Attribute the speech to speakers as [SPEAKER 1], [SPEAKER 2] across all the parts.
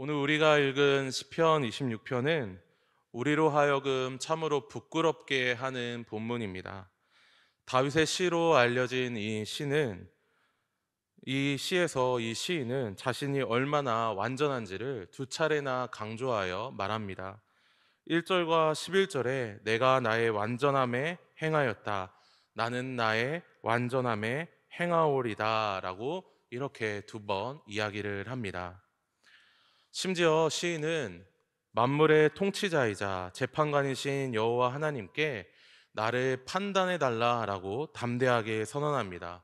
[SPEAKER 1] 오늘 우리가 읽은 시편 26편은 우리로 하여금 참으로 부끄럽게 하는 본문입니다. 다윗의 시로 알려진 이 시는 이 시에서 이 시인은 자신이 얼마나 완전한지를 두 차례나 강조하여 말합니다. 1절과 11절에 내가 나의 완전함에 행하였다. 나는 나의 완전함에 행하오리다. 라고 이렇게 두 번 이야기를 합니다. 심지어 시인은 만물의 통치자이자 재판관이신 여호와 하나님께 나를 판단해 달라라고 담대하게 선언합니다.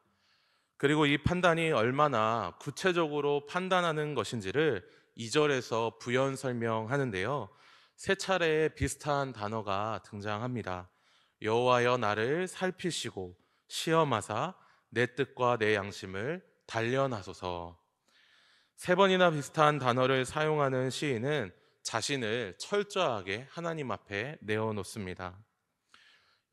[SPEAKER 1] 그리고 이 판단이 얼마나 구체적으로 판단하는 것인지를 2절에서 부연 설명하는데요. 세 차례 비슷한 단어가 등장합니다. 여호와여 나를 살피시고 시험하사 내 뜻과 내 양심을 단련하소서. 세 번이나 비슷한 단어를 사용하는 시인은 자신을 철저하게 하나님 앞에 내어놓습니다.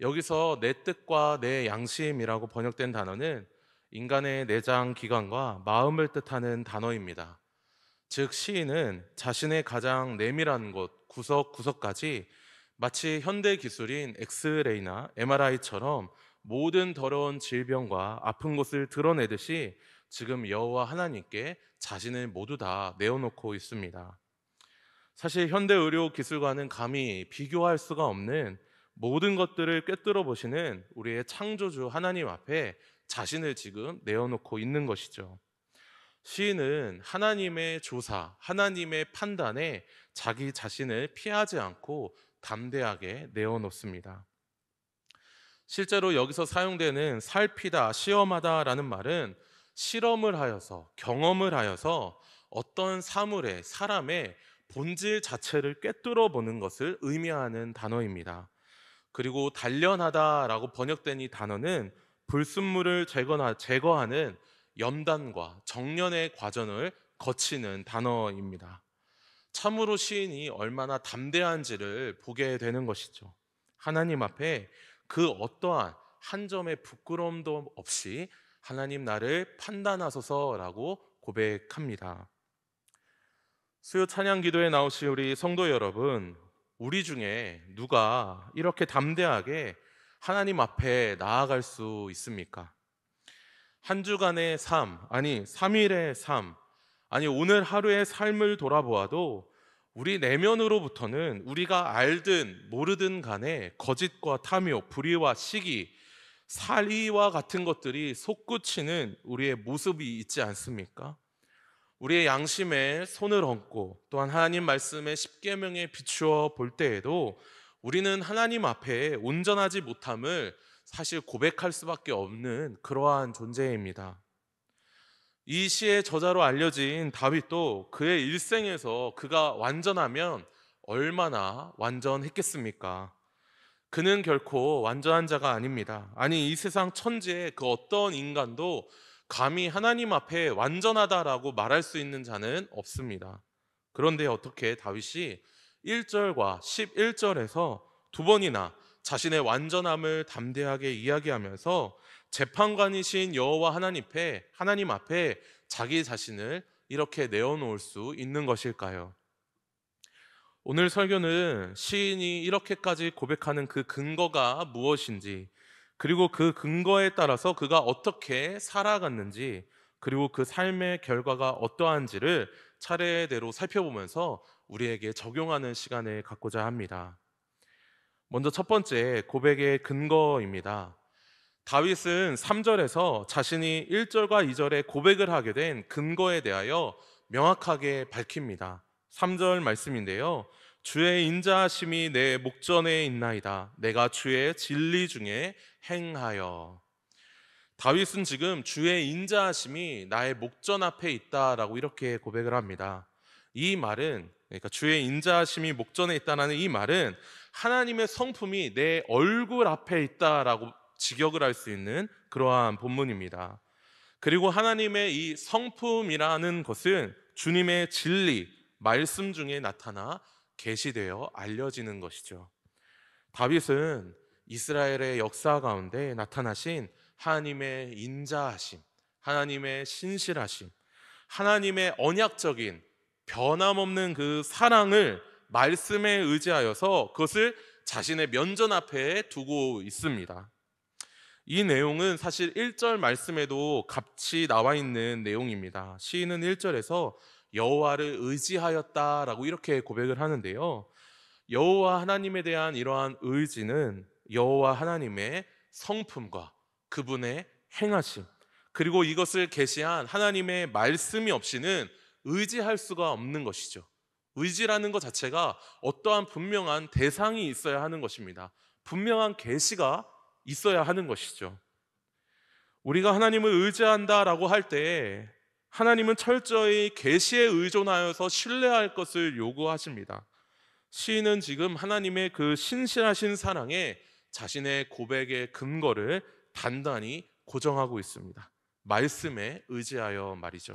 [SPEAKER 1] 여기서 내 뜻과 내 양심이라고 번역된 단어는 인간의 내장 기관과 마음을 뜻하는 단어입니다. 즉 시인은 자신의 가장 내밀한 곳 구석구석까지 마치 현대 기술인 엑스레이나 MRI처럼 모든 더러운 질병과 아픈 곳을 드러내듯이 지금 여호와 하나님께 자신을 모두 다 내어놓고 있습니다. 사실 현대 의료 기술과는 감히 비교할 수가 없는 모든 것들을 꿰뚫어 보시는 우리의 창조주 하나님 앞에 자신을 지금 내어놓고 있는 것이죠. 시인은 하나님의 조사, 하나님의 판단에 자기 자신을 피하지 않고 담대하게 내어놓습니다. 실제로 여기서 사용되는 살피다, 시험하다라는 말은 실험을 하여서, 경험을 하여서 어떤 사물의, 사람의 본질 자체를 꿰뚫어 보는 것을 의미하는 단어입니다. 그리고 단련하다라고 번역된 이 단어는 불순물을 제거하는 염단과 정련의 과정을 거치는 단어입니다. 참으로 시인이 얼마나 담대한지를 보게 되는 것이죠. 하나님 앞에 그 어떠한 한 점의 부끄러움도 없이 하나님 나를 판단하소서라고 고백합니다. 수요 찬양 기도에 나오신 우리 성도 여러분, 우리 중에 누가 이렇게 담대하게 하나님 앞에 나아갈 수 있습니까? 한 주간의 삶, 아니 3일의 삶, 아니 오늘 하루의 삶을 돌아보아도 우리 내면으로부터는 우리가 알든 모르든 간에 거짓과 탐욕, 불의와 시기, 살이와 같은 것들이 솟구치는 우리의 모습이 있지 않습니까? 우리의 양심에 손을 얹고 또한 하나님 말씀의 십계명에 비추어 볼 때에도 우리는 하나님 앞에 온전하지 못함을 사실 고백할 수밖에 없는 그러한 존재입니다. 이 시의 저자로 알려진 다윗도 그의 일생에서 그가 완전하면 얼마나 완전했겠습니까? 그는 결코 완전한 자가 아닙니다. 아니, 이 세상 천지의 그 어떤 인간도 감히 하나님 앞에 완전하다라고 말할 수 있는 자는 없습니다. 그런데 어떻게 다윗이 1절과 11절에서 두 번이나 자신의 완전함을 담대하게 이야기하면서 재판관이신 여호와 하나님 앞에 자기 자신을 이렇게 내어놓을 수 있는 것일까요? 오늘 설교는 시인이 이렇게까지 고백하는 그 근거가 무엇인지, 그리고 그 근거에 따라서 그가 어떻게 살아갔는지, 그리고 그 삶의 결과가 어떠한지를 차례대로 살펴보면서 우리에게 적용하는 시간을 갖고자 합니다. 먼저 첫 번째 고백의 근거입니다. 다윗은 3절에서 자신이 1절과 2절에 고백을 하게 된 근거에 대하여 명확하게 밝힙니다. 3절 말씀인데요. 주의 인자하심이 내 목전에 있나이다. 내가 주의 진리 중에 행하여. 다윗은 지금 주의 인자하심이 나의 목전 앞에 있다라고 이렇게 고백을 합니다. 이 말은, 그러니까 주의 인자하심이 목전에 있다라는 이 말은 하나님의 성품이 내 얼굴 앞에 있다라고 직역을 할 수 있는 그러한 본문입니다. 그리고 하나님의 이 성품이라는 것은 주님의 진리, 말씀 중에 나타나 계시되어 알려지는 것이죠. 다윗은 이스라엘의 역사 가운데 나타나신 하나님의 인자하심, 하나님의 신실하심, 하나님의 언약적인 변함없는 그 사랑을 말씀에 의지하여서 그것을 자신의 면전 앞에 두고 있습니다. 이 내용은 사실 1절 말씀에도 같이 나와 있는 내용입니다. 시인은 1절에서 여호와를 의지하였다라고 이렇게 고백을 하는데요. 여호와 하나님에 대한 이러한 의지는 여호와 하나님의 성품과 그분의 행하심, 그리고 이것을 계시한 하나님의 말씀이 없이는 의지할 수가 없는 것이죠. 의지라는 것 자체가 어떠한 분명한 대상이 있어야 하는 것입니다. 분명한 계시가 있어야 하는 것이죠. 우리가 하나님을 의지한다라고 할 때 하나님은 철저히 계시에 의존하여서 신뢰할 것을 요구하십니다. 시인은 지금 하나님의 그 신실하신 사랑에 자신의 고백의 근거를 단단히 고정하고 있습니다. 말씀에 의지하여 말이죠.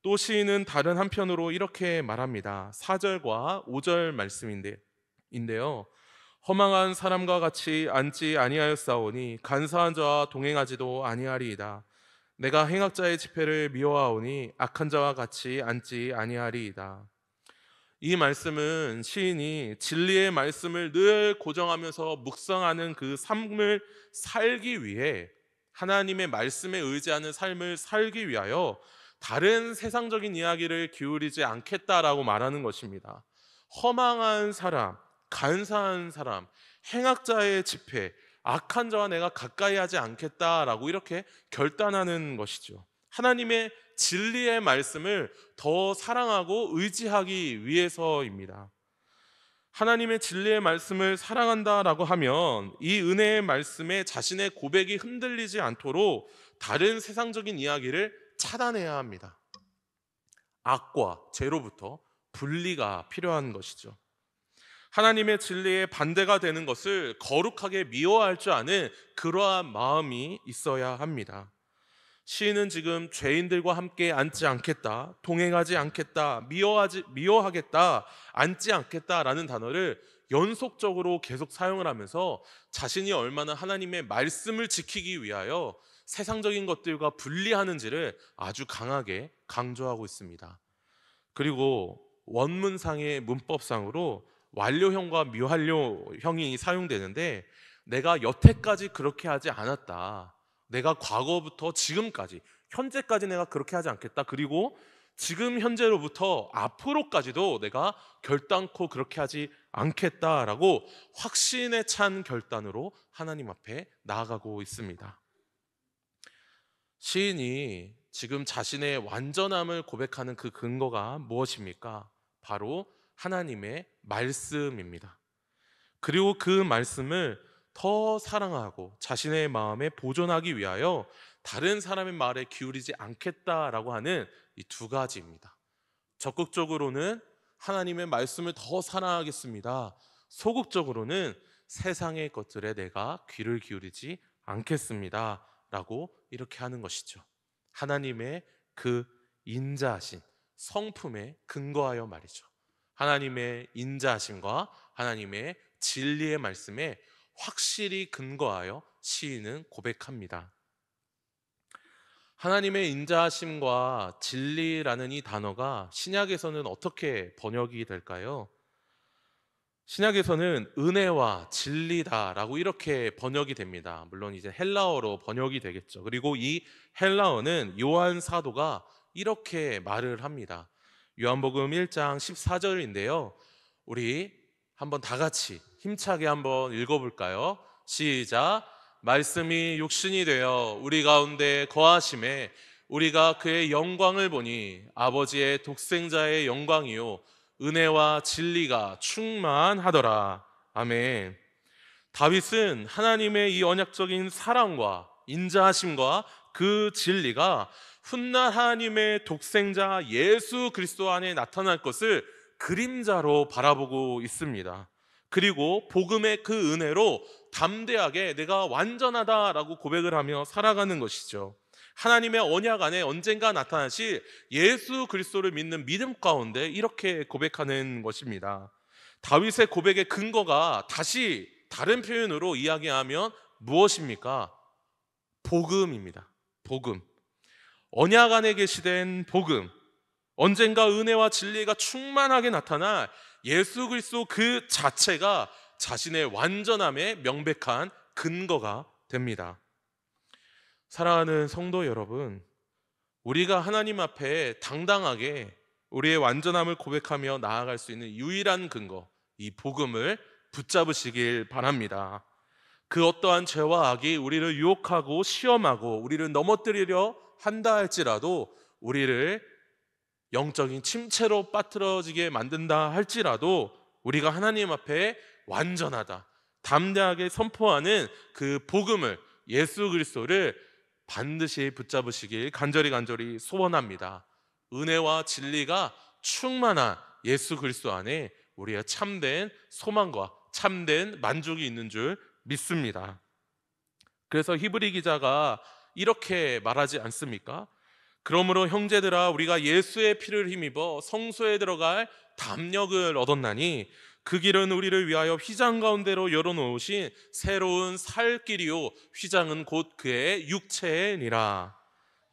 [SPEAKER 1] 또 시인은 다른 한편으로 이렇게 말합니다. 4절과 5절 말씀인데요. 허망한 사람과 같이 앉지 아니하였사오니 간사한 자와 동행하지도 아니하리이다. 내가 행악자의 집회를 미워하오니 악한 자와 같이 앉지 아니하리이다. 이 말씀은 시인이 진리의 말씀을 늘 고정하면서 묵상하는 그 삶을 살기 위해, 하나님의 말씀에 의지하는 삶을 살기 위하여 다른 세상적인 이야기를 기울이지 않겠다라고 말하는 것입니다. 허망한 사람, 간사한 사람, 행악자의 집회, 악한 자와 내가 가까이 하지 않겠다라고 이렇게 결단하는 것이죠. 하나님의 진리의 말씀을 더 사랑하고 의지하기 위해서입니다. 하나님의 진리의 말씀을 사랑한다라고 하면 이 은혜의 말씀에 자신의 고백이 흔들리지 않도록 다른 세상적인 이야기를 차단해야 합니다. 악과 죄로부터 분리가 필요한 것이죠. 하나님의 진리에 반대가 되는 것을 거룩하게 미워할 줄 아는 그러한 마음이 있어야 합니다. 시인은 지금 죄인들과 함께 앉지 않겠다, 동행하지 않겠다, 미워하겠다, 앉지 않겠다라는 단어를 연속적으로 계속 사용을 하면서 자신이 얼마나 하나님의 말씀을 지키기 위하여 세상적인 것들과 분리하는지를 아주 강하게 강조하고 있습니다. 그리고 원문상의 문법상으로 완료형과 미완료형이 사용되는데, 내가 여태까지 그렇게 하지 않았다, 내가 과거부터 지금까지, 현재까지 내가 그렇게 하지 않겠다, 그리고 지금 현재로부터 앞으로까지도 내가 결단코 그렇게 하지 않겠다라고 확신에 찬 결단으로 하나님 앞에 나아가고 있습니다. 시인이 지금 자신의 완전함을 고백하는 그 근거가 무엇입니까? 바로 하나님의 말씀입니다. 그리고 그 말씀을 더 사랑하고 자신의 마음에 보존하기 위하여 다른 사람의 말에 기울이지 않겠다라고 하는 이 두 가지입니다. 적극적으로는 하나님의 말씀을 더 사랑하겠습니다. 소극적으로는 세상의 것들에 내가 귀를 기울이지 않겠습니다 라고 이렇게 하는 것이죠. 하나님의 그 인자하신 성품에 근거하여 말이죠. 하나님의 인자하심과 하나님의 진리의 말씀에 확실히 근거하여 시인은 고백합니다. 하나님의 인자하심과 진리라는 이 단어가 신약에서는 어떻게 번역이 될까요? 신약에서는 은혜와 진리다라고 이렇게 번역이 됩니다. 물론 이제 헬라어로 번역이 되겠죠. 그리고 이 헬라어는 요한 사도가 이렇게 말을 합니다. 요한복음 1장 14절인데요. 우리 한번 다 같이 힘차게 한번 읽어볼까요? 시작. 말씀이 육신이 되어 우리 가운데 거하심에 우리가 그의 영광을 보니 아버지의 독생자의 영광이요 은혜와 진리가 충만하더라. 아멘. 다윗은 하나님의 이 언약적인 사랑과 인자하심과 그 진리가 훗날 하나님의 독생자 예수 그리스도 안에 나타날 것을 그림자로 바라보고 있습니다. 그리고 복음의 그 은혜로 담대하게 내가 완전하다라고 고백을 하며 살아가는 것이죠. 하나님의 언약 안에 언젠가 나타나실 예수 그리스도를 믿는 믿음 가운데 이렇게 고백하는 것입니다. 다윗의 고백의 근거가 다시 다른 표현으로 이야기하면 무엇입니까? 복음입니다. 복음. 언약 안에 계시된 복음. 언젠가 은혜와 진리가 충만하게 나타날 예수 그리스도 그 자체가 자신의 완전함의 명백한 근거가 됩니다. 사랑하는 성도 여러분, 우리가 하나님 앞에 당당하게 우리의 완전함을 고백하며 나아갈 수 있는 유일한 근거, 이 복음을 붙잡으시길 바랍니다. 그 어떠한 죄와 악이 우리를 유혹하고 시험하고 우리를 넘어뜨리려 한다 할지라도, 우리를 영적인 침체로 빠뜨려지게 만든다 할지라도, 우리가 하나님 앞에 완전하다, 담대하게 선포하는 그 복음을, 예수 그리스도를 반드시 붙잡으시길 간절히 소원합니다. 은혜와 진리가 충만한 예수 그리스도 안에 우리의 참된 소망과 참된 만족이 있는 줄 믿습니다. 그래서 히브리 기자가 이렇게 말하지 않습니까? 그러므로 형제들아, 우리가 예수의 피를 힘입어 성소에 들어갈 담력을 얻었나니 그 길은 우리를 위하여 휘장 가운데로 열어놓으신 새로운 살 길이요, 휘장은 곧 그의 육체니라.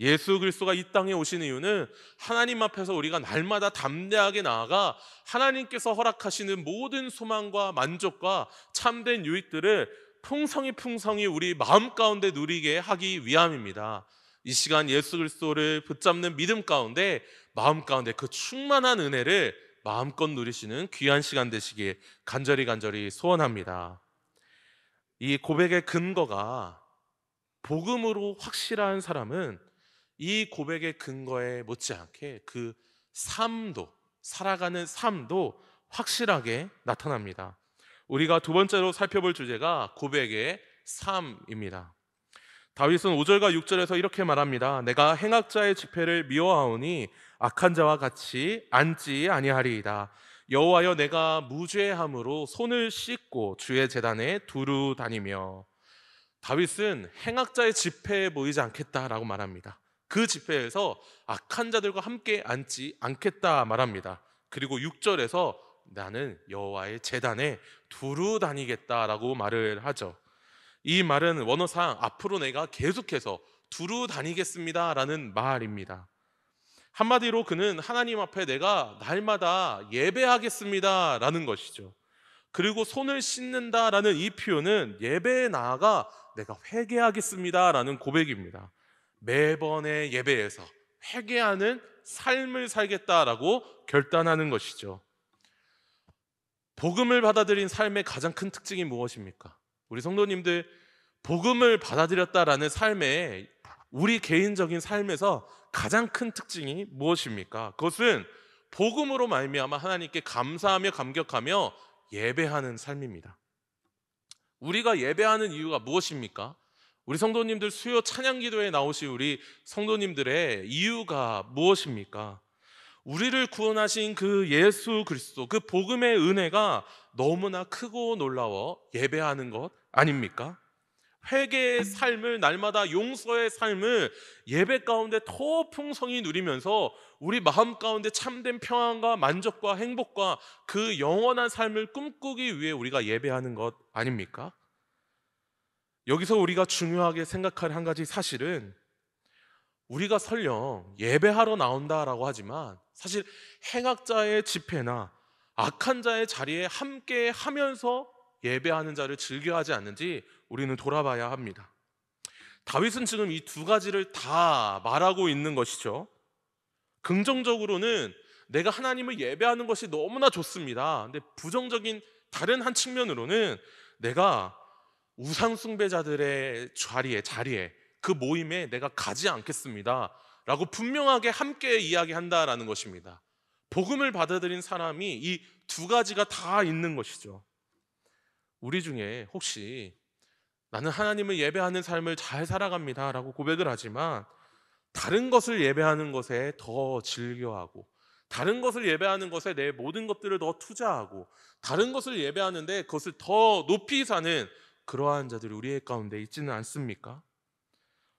[SPEAKER 1] 예수 그리스도가 이 땅에 오신 이유는 하나님 앞에서 우리가 날마다 담대하게 나아가 하나님께서 허락하시는 모든 소망과 만족과 참된 유익들을 풍성히 우리 마음 가운데 누리게 하기 위함입니다. 이 시간 예수 그리스도를 붙잡는 믿음 가운데, 마음 가운데 그 충만한 은혜를 마음껏 누리시는 귀한 시간 되시길 간절히 소원합니다. 이 고백의 근거가 복음으로 확실한 사람은 이 고백의 근거에 못지않게 그 삶도, 살아가는 삶도 확실하게 나타납니다. 우리가 두 번째로 살펴볼 주제가 고백의 삶입니다. 다윗은 5절과 6절에서 이렇게 말합니다. 내가 행악자의 집회를 미워하오니 악한 자와 같이 앉지 아니하리이다. 여호와여, 내가 무죄함으로 손을 씻고 주의 제단에 두루 다니며. 다윗은 행악자의 집회에 모이지 않겠다라고 말합니다. 그 집회에서 악한 자들과 함께 앉지 않겠다 말합니다. 그리고 6절에서 나는 여호와의 제단에 두루 다니겠다라고 말을 하죠. 이 말은 원어상 앞으로 내가 계속해서 두루 다니겠습니다라는 말입니다. 한마디로 그는 하나님 앞에 내가 날마다 예배하겠습니다라는 것이죠. 그리고 손을 씻는다라는 이 표현은 예배에 나아가 내가 회개하겠습니다라는 고백입니다. 매번의 예배에서 회개하는 삶을 살겠다라고 결단하는 것이죠. 복음을 받아들인 삶의 가장 큰 특징이 무엇입니까? 우리 성도님들, 복음을 받아들였다라는 삶에, 우리 개인적인 삶에서 가장 큰 특징이 무엇입니까? 그것은 복음으로 말미암아 하나님께 감사하며 감격하며 예배하는 삶입니다. 우리가 예배하는 이유가 무엇입니까? 우리 성도님들 수요 찬양 기도에 나오신 우리 성도님들의 이유가 무엇입니까? 우리를 구원하신 그 예수 그리스도, 그 복음의 은혜가 너무나 크고 놀라워 예배하는 것 아닙니까? 회개의 삶을, 날마다 용서의 삶을 예배 가운데 더 풍성히 누리면서 우리 마음 가운데 참된 평안과 만족과 행복과 그 영원한 삶을 꿈꾸기 위해 우리가 예배하는 것 아닙니까? 여기서 우리가 중요하게 생각할 한 가지 사실은, 우리가 설령 예배하러 나온다라고 하지만 사실 행악자의 집회나 악한 자의 자리에 함께 하면서 예배하는 자를 즐겨하지 않는지 우리는 돌아봐야 합니다. 다윗은 지금 이 두 가지를 다 말하고 있는 것이죠. 긍정적으로는 내가 하나님을 예배하는 것이 너무나 좋습니다. 근데 부정적인 다른 한 측면으로는 내가 우상 숭배자들의 자리에 그 모임에 내가 가지 않겠습니다 라고 분명하게 함께 이야기한다라는 것입니다. 복음을 받아들인 사람이 이 두 가지가 다 있는 것이죠. 우리 중에 혹시 나는 하나님을 예배하는 삶을 잘 살아갑니다 라고 고백을 하지만 다른 것을 예배하는 것에 더 즐겨하고, 다른 것을 예배하는 것에 내 모든 것들을 더 투자하고, 다른 것을 예배하는데 그것을 더 높이 사는 그러한 자들이 우리의 가운데 있지는 않습니까?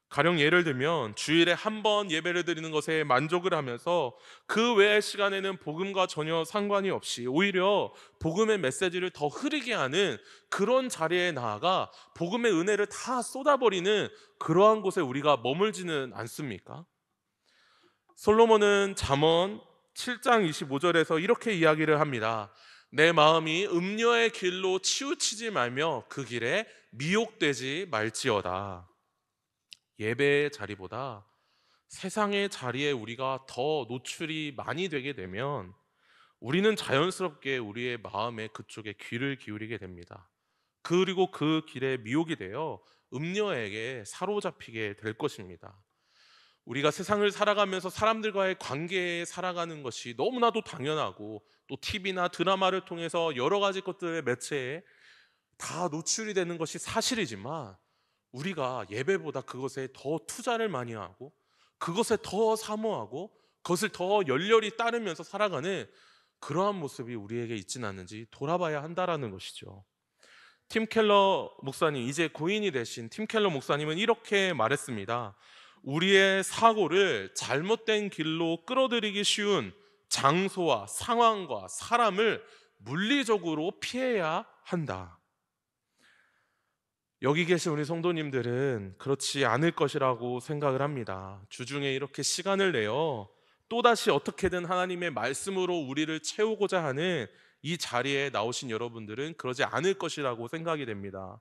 [SPEAKER 1] 가령 예를 들면 주일에 한 번 예배를 드리는 것에 만족을 하면서 그 외의 시간에는 복음과 전혀 상관이 없이 오히려 복음의 메시지를 더 흐리게 하는 그런 자리에 나아가 복음의 은혜를 다 쏟아버리는 그러한 곳에 우리가 머물지는 않습니까? 솔로몬은 잠언 7장 25절에서 이렇게 이야기를 합니다. 내 마음이 음녀의 길로 치우치지 말며 그 길에 미혹되지 말지어다. 예배의 자리보다 세상의 자리에 우리가 더 노출이 많이 되게 되면 우리는 자연스럽게 우리의 마음에 그쪽에 귀를 기울이게 됩니다. 그리고 그 길에 미혹이 되어 음녀에게 사로잡히게 될 것입니다. 우리가 세상을 살아가면서 사람들과의 관계에 살아가는 것이 너무나도 당연하고, 또 TV나 드라마를 통해서 여러 가지 것들의 매체에 다 노출이 되는 것이 사실이지만, 우리가 예배보다 그것에 더 투자를 많이 하고 그것에 더 사모하고 그것을 더 열렬히 따르면서 살아가는 그러한 모습이 우리에게 있지는 않는지 돌아봐야 한다라는 것이죠. 팀 켈러 목사님, 이제 고인이 되신 팀 켈러 목사님은 이렇게 말했습니다. 우리의 사고를 잘못된 길로 끌어들이기 쉬운 장소와 상황과 사람을 물리적으로 피해야 한다. 여기 계신 우리 성도님들은 그렇지 않을 것이라고 생각을 합니다. 주중에 이렇게 시간을 내어 또다시 어떻게든 하나님의 말씀으로 우리를 채우고자 하는 이 자리에 나오신 여러분들은 그러지 않을 것이라고 생각이 됩니다.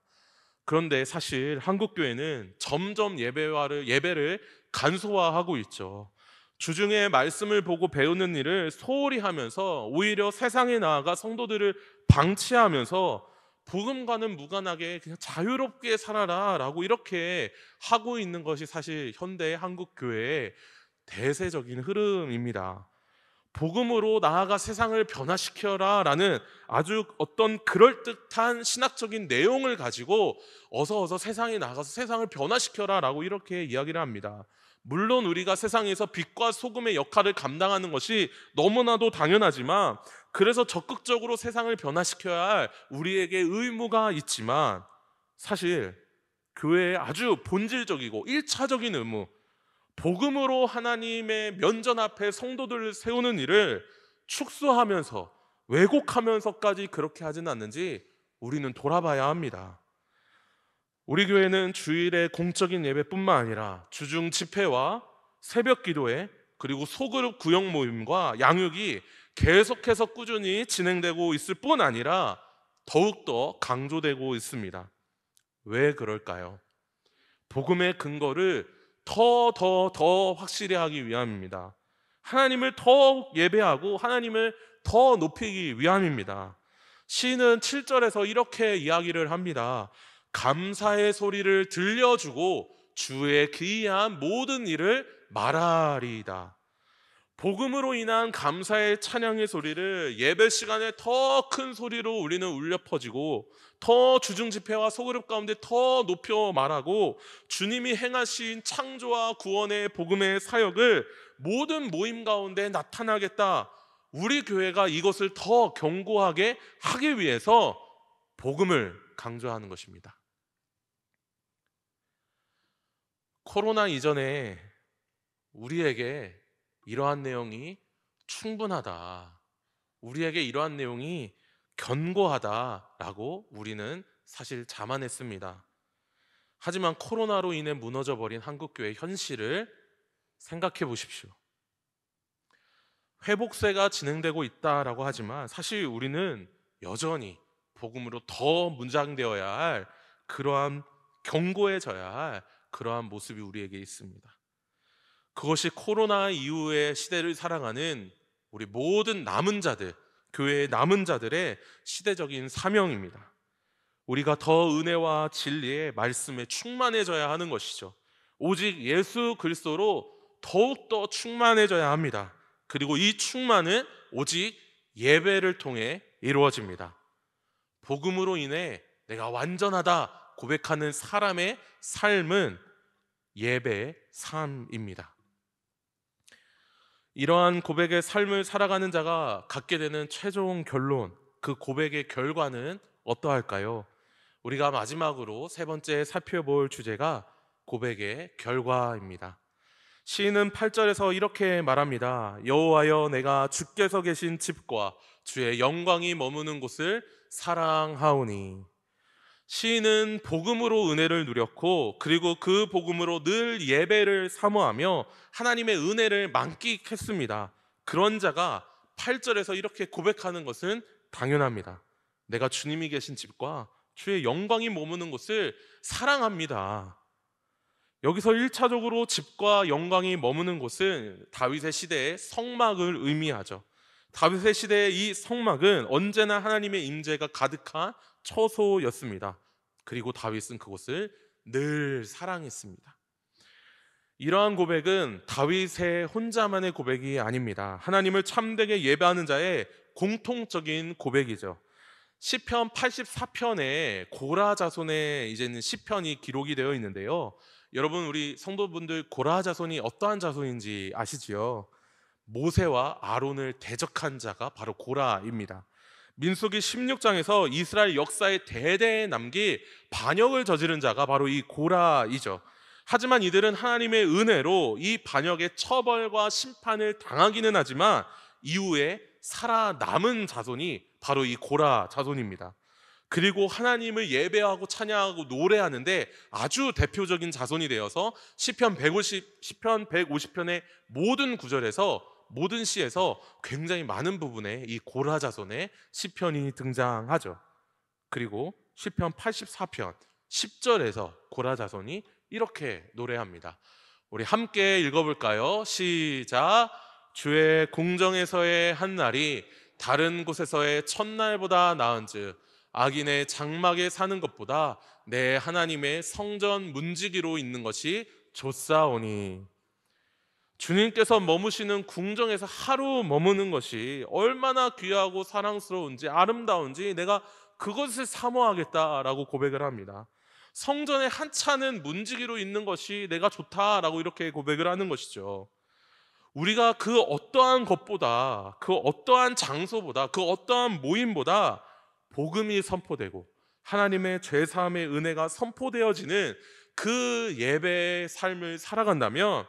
[SPEAKER 1] 그런데 사실 한국교회는 점점 예배를 간소화하고 있죠. 주중에 말씀을 보고 배우는 일을 소홀히 하면서 오히려 세상에 나아가 성도들을 방치하면서 복음과는 무관하게 그냥 자유롭게 살아라 라고 이렇게 하고 있는 것이 사실 현대 한국교회의 대세적인 흐름입니다. 복음으로 나아가 세상을 변화시켜라 라는 아주 어떤 그럴듯한 신학적인 내용을 가지고 어서 세상에 나가서 세상을 변화시켜라 라고 이렇게 이야기를 합니다. 물론 우리가 세상에서 빛과 소금의 역할을 감당하는 것이 너무나도 당연하지만, 그래서 적극적으로 세상을 변화시켜야 할 우리에게 의무가 있지만, 사실 교회의 아주 본질적이고 1차적인 의무, 복음으로 하나님의 면전 앞에 성도들을 세우는 일을 축소하면서 왜곡하면서까지 그렇게 하지는 않는지 우리는 돌아봐야 합니다. 우리 교회는 주일의 공적인 예배뿐만 아니라 주중 집회와 새벽 기도회, 그리고 소그룹 구역 모임과 양육이 계속해서 꾸준히 진행되고 있을 뿐 아니라 더욱더 강조되고 있습니다. 왜 그럴까요? 복음의 근거를 더 확실히 하기 위함입니다. 하나님을 더 예배하고 하나님을 더 높이기 위함입니다. 시인은 7절에서 이렇게 이야기를 합니다. 감사의 소리를 들려주고 주의 기이한 모든 일을 말하리이다. 복음으로 인한 감사의 찬양의 소리를 예배 시간에 더 큰 소리로 우리는 울려 퍼지고, 더 주중 집회와 소그룹 가운데 더 높여 말하고, 주님이 행하신 창조와 구원의 복음의 사역을 모든 모임 가운데 나타나겠다. 우리 교회가 이것을 더 견고하게 하기 위해서 복음을 강조하는 것입니다. 코로나 이전에 우리에게 이러한 내용이 충분하다, 우리에게 이러한 내용이 견고하다라고 우리는 사실 자만했습니다. 하지만 코로나로 인해 무너져버린 한국교회의 현실을 생각해 보십시오. 회복세가 진행되고 있다라고 하지만 사실 우리는 여전히 복음으로 더 문장되어야 할, 그러한 견고해져야 할 그러한 모습이 우리에게 있습니다. 그것이 코로나 이후의 시대를 살아가는 우리 모든 남은 자들, 교회의 남은 자들의 시대적인 사명입니다. 우리가 더 은혜와 진리의 말씀에 충만해져야 하는 것이죠. 오직 예수 그리스도로 더욱더 충만해져야 합니다. 그리고 이 충만은 오직 예배를 통해 이루어집니다. 복음으로 인해 내가 완전하다 고백하는 사람의 삶은 예배의 삶입니다. 이러한 고백의 삶을 살아가는 자가 갖게 되는 최종 결론, 그 고백의 결과는 어떠할까요? 우리가 마지막으로 세 번째 살펴볼 주제가 고백의 결과입니다. 시인은 8절에서 이렇게 말합니다. 여호와여, 내가 주께서 계신 집과 주의 영광이 머무는 곳을 사랑하오니. 시인은 복음으로 은혜를 누렸고, 그리고 그 복음으로 늘 예배를 사모하며 하나님의 은혜를 만끽했습니다. 그런 자가 8절에서 이렇게 고백하는 것은 당연합니다. 내가 주님이 계신 집과 주의 영광이 머무는 곳을 사랑합니다. 여기서 1차적으로 집과 영광이 머무는 곳은 다윗의 시대의 성막을 의미하죠. 다윗의 시대의 이 성막은 언제나 하나님의 임재가 가득한 처소였습니다. 그리고 다윗은 그곳을 늘 사랑했습니다. 이러한 고백은 다윗의 혼자만의 고백이 아닙니다. 하나님을 참되게 예배하는 자의 공통적인 고백이죠. 시편 84편에 고라 자손의 이제는 시편이 기록이 되어 있는데요. 여러분, 우리 성도분들 고라 자손이 어떠한 자손인지 아시지요? 모세와 아론을 대적한 자가 바로 고라입니다. 민수기 16장에서 이스라엘 역사의 대대에 남기 반역을 저지른 자가 바로 이 고라이죠. 하지만 이들은 하나님의 은혜로 이 반역의 처벌과 심판을 당하기는 하지만 이후에 살아남은 자손이 바로 이 고라 자손입니다. 그리고 하나님을 예배하고 찬양하고 노래하는데 아주 대표적인 자손이 되어서 시편 150편의 모든 구절에서, 모든 시에서 굉장히 많은 부분에 이 고라 자손의 시편이 등장하죠. 그리고 시편 84편 10절에서 고라 자손이 이렇게 노래합니다. 우리 함께 읽어볼까요? 시작. 주의 궁정에서의 한 날이 다른 곳에서의 첫날보다 나은즉 악인의 장막에 사는 것보다 내 하나님의 성전 문지기로 있는 것이 좋사오니. 주님께서 머무시는 궁정에서 하루 머무는 것이 얼마나 귀하고 사랑스러운지 아름다운지 내가 그것을 사모하겠다라고 고백을 합니다. 성전의 한 차는 문지기로 있는 것이 내가 좋다라고 이렇게 고백을 하는 것이죠. 우리가 그 어떠한 것보다, 그 어떠한 장소보다, 그 어떠한 모임보다 복음이 선포되고 하나님의 죄사함의 은혜가 선포되어지는 그 예배의 삶을 살아간다면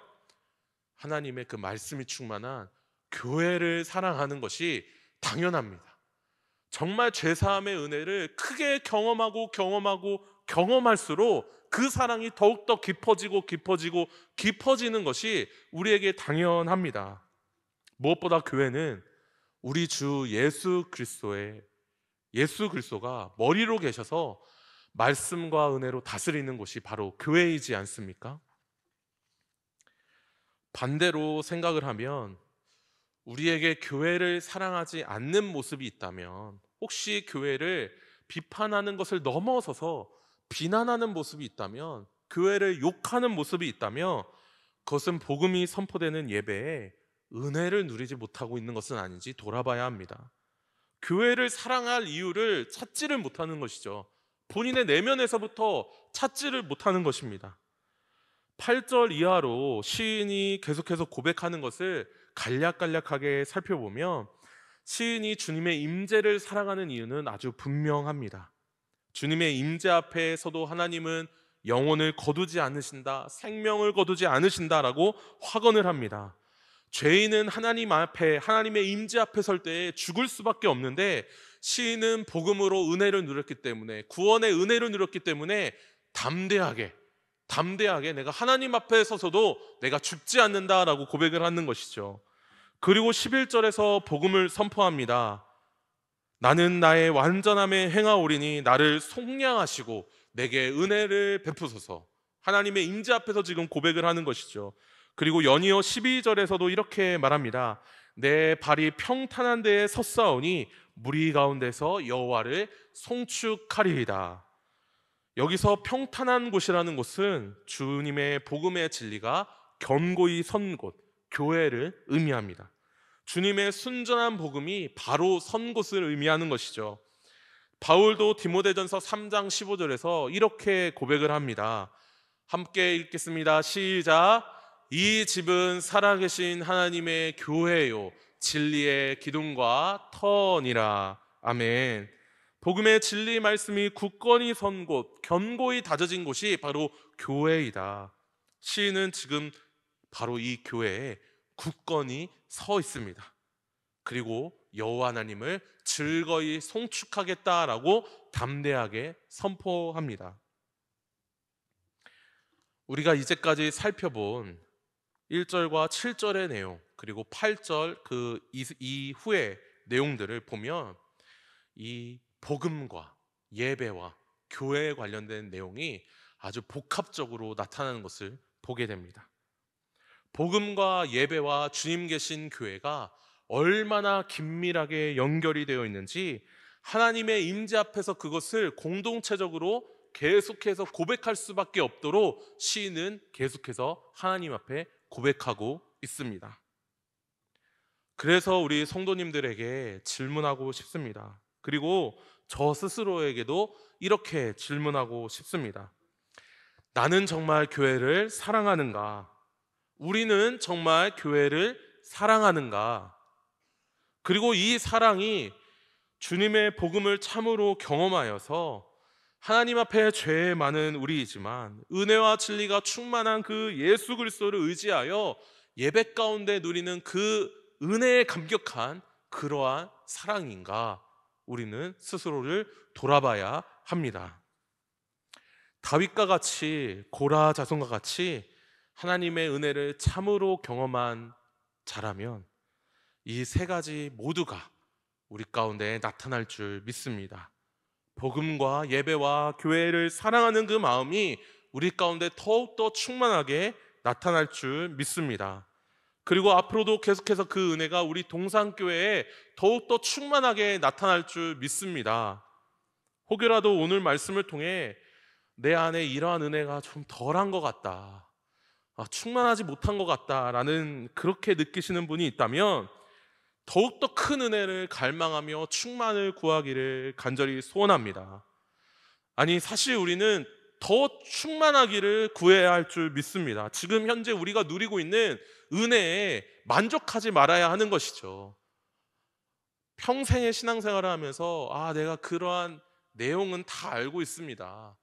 [SPEAKER 1] 하나님의 그 말씀이 충만한 교회를 사랑하는 것이 당연합니다. 정말 죄사함의 은혜를 크게 경험할수록 그 사랑이 더욱더 깊어지는 것이 우리에게 당연합니다. 무엇보다 교회는 우리 주 예수 그리스도가 머리로 계셔서 말씀과 은혜로 다스리는 곳이 바로 교회이지 않습니까? 반대로 생각을 하면 우리에게 교회를 사랑하지 않는 모습이 있다면, 혹시 교회를 비판하는 것을 넘어서서 비난하는 모습이 있다면, 교회를 욕하는 모습이 있다면 그것은 복음이 선포되는 예배에 은혜를 누리지 못하고 있는 것은 아닌지 돌아봐야 합니다. 교회를 사랑할 이유를 찾지를 못하는 것이죠. 본인의 내면에서부터 찾지를 못하는 것입니다. 8절 이하로 시인이 계속해서 고백하는 것을 간략간략하게 살펴보면 시인이 주님의 임재를 사랑하는 이유는 아주 분명합니다. 주님의 임재 앞에서도 하나님은 영혼을 거두지 않으신다, 생명을 거두지 않으신다라고 확언을 합니다. 죄인은 하나님 앞에, 하나님의 임재 앞에 설 때에 죽을 수밖에 없는데 시인은 복음으로 은혜를 누렸기 때문에, 구원의 은혜를 누렸기 때문에 담대하게 내가 하나님 앞에 서서도 내가 죽지 않는다라고 고백을 하는 것이죠. 그리고 11절에서 복음을 선포합니다. 나는 나의 완전함에 행하오리니 나를 속량하시고 내게 은혜를 베푸소서. 하나님의 임재 앞에서 지금 고백을 하는 것이죠. 그리고 연이어 12절에서도 이렇게 말합니다. 내 발이 평탄한 데에 섰사오니 무리 가운데서 여호와를 송축하리이다. 여기서 평탄한 곳이라는 곳은 주님의 복음의 진리가 견고히 선 곳, 교회를 의미합니다. 주님의 순전한 복음이 바로 선 곳을 의미하는 것이죠. 바울도 디모데전서 3장 15절에서 이렇게 고백을 합니다. 함께 읽겠습니다. 시작. 이 집은 살아계신 하나님의 교회요 진리의 기둥과 터니라. 아멘. 복음의 진리 말씀이 굳건히 선 곳, 견고히 다져진 곳이 바로 교회이다. 시인은 지금 바로 이 교회에 굳건히 서 있습니다. 그리고 여호와 하나님을 즐거이 송축하겠다라고 담대하게 선포합니다. 우리가 이제까지 살펴본 1절과 7절의 내용, 그리고 8절 그 이후의 내용들을 보면 이 복음과 예배와 교회에 관련된 내용이 아주 복합적으로 나타나는 것을 보게 됩니다. 복음과 예배와 주님 계신 교회가 얼마나 긴밀하게 연결이 되어 있는지 하나님의 임재 앞에서 그것을 공동체적으로 계속해서 고백할 수밖에 없도록 시인은 계속해서 하나님 앞에 고백하고 있습니다. 그래서 우리 성도님들에게 질문하고 싶습니다. 그리고 저 스스로에게도 이렇게 질문하고 싶습니다. 나는 정말 교회를 사랑하는가? 우리는 정말 교회를 사랑하는가? 그리고 이 사랑이 주님의 복음을 참으로 경험하여서 하나님 앞에 죄 많은 우리이지만 은혜와 진리가 충만한 그 예수 그리스도를 의지하여 예배 가운데 누리는 그 은혜에 감격한 그러한 사랑인가? 우리는 스스로를 돌아봐야 합니다. 다윗과 같이, 고라 자손과 같이 하나님의 은혜를 참으로 경험한 자라면 이 세 가지 모두가 우리 가운데 나타날 줄 믿습니다. 복음과 예배와 교회를 사랑하는 그 마음이 우리 가운데 더욱더 충만하게 나타날 줄 믿습니다. 그리고 앞으로도 계속해서 그 은혜가 우리 동산교회에 더욱더 충만하게 나타날 줄 믿습니다. 혹여라도 오늘 말씀을 통해 내 안에 이러한 은혜가 좀 덜한 것 같다, 충만하지 못한 것 같다라는 그렇게 느끼시는 분이 있다면 더욱더 큰 은혜를 갈망하며 충만을 구하기를 간절히 소원합니다. 아니, 사실 우리는 더 충만하기를 구해야 할 줄 믿습니다. 지금 현재 우리가 누리고 있는 은혜에 만족하지 말아야 하는 것이죠. 평생의 신앙생활을 하면서 내가 그러한 내용은 다 알고 있습니다.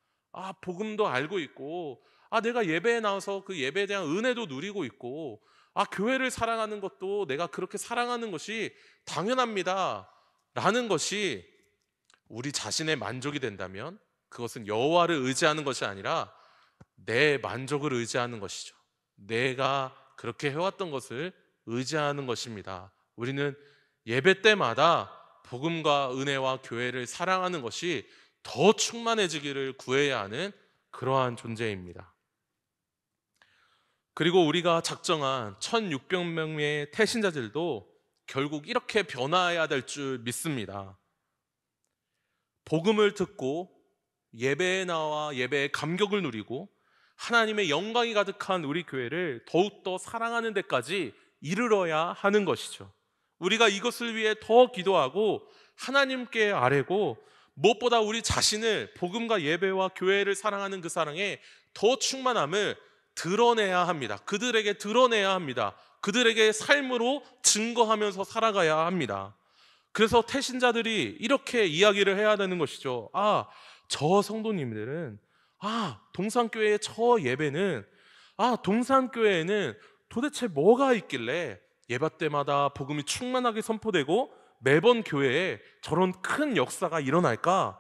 [SPEAKER 1] 복음도 알고 있고, 내가 예배에 나와서 그 예배에 대한 은혜도 누리고 있고, 교회를 사랑하는 것도 내가 그렇게 사랑하는 것이 당연합니다 라는 것이 우리 자신의 만족이 된다면 그것은 여호와를 의지하는 것이 아니라 내 만족을 의지하는 것이죠. 내가 그렇게 해왔던 것을 의지하는 것입니다. 우리는 예배 때마다 복음과 은혜와 교회를 사랑하는 것이 더 충만해지기를 구해야 하는 그러한 존재입니다. 그리고 우리가 작정한 1600명의 태신자들도 결국 이렇게 변화해야 될 줄 믿습니다. 복음을 듣고 예배에 나와 예배의 감격을 누리고 하나님의 영광이 가득한 우리 교회를 더욱더 사랑하는 데까지 이르러야 하는 것이죠. 우리가 이것을 위해 더 기도하고 하나님께 아뢰고 무엇보다 우리 자신을 복음과 예배와 교회를 사랑하는 그 사랑에 더 충만함을 드러내야 합니다. 그들에게 드러내야 합니다. 그들에게 삶으로 증거하면서 살아가야 합니다. 그래서 태신자들이 이렇게 이야기를 해야 되는 것이죠. 저 성도님들은 동산교회의 저 예배는 동산교회에는 도대체 뭐가 있길래 예배 때마다 복음이 충만하게 선포되고 매번 교회에 저런 큰 역사가 일어날까?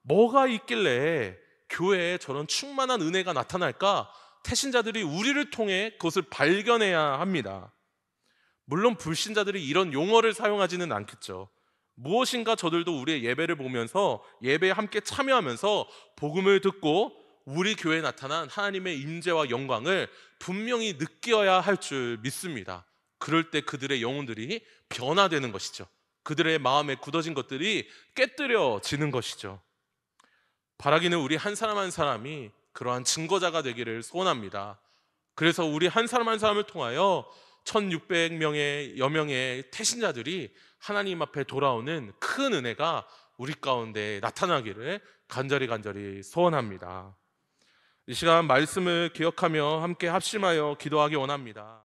[SPEAKER 1] 뭐가 있길래 교회에 저런 충만한 은혜가 나타날까? 태신자들이 우리를 통해 그것을 발견해야 합니다. 물론 불신자들이 이런 용어를 사용하지는 않겠죠. 무엇인가 저들도 우리의 예배를 보면서 예배에 함께 참여하면서 복음을 듣고 우리 교회에 나타난 하나님의 임재와 영광을 분명히 느껴야 할 줄 믿습니다. 그럴 때 그들의 영혼들이 변화되는 것이죠. 그들의 마음에 굳어진 것들이 깨뜨려지는 것이죠. 바라기는 우리 한 사람 한 사람이 그러한 증거자가 되기를 소원합니다. 그래서 우리 한 사람 한 사람을 통하여 1600명의 여명의 태신자들이 하나님 앞에 돌아오는 큰 은혜가 우리 가운데 나타나기를 간절히 소원합니다. 이 시간 말씀을 기억하며 함께 합심하여 기도하기 원합니다.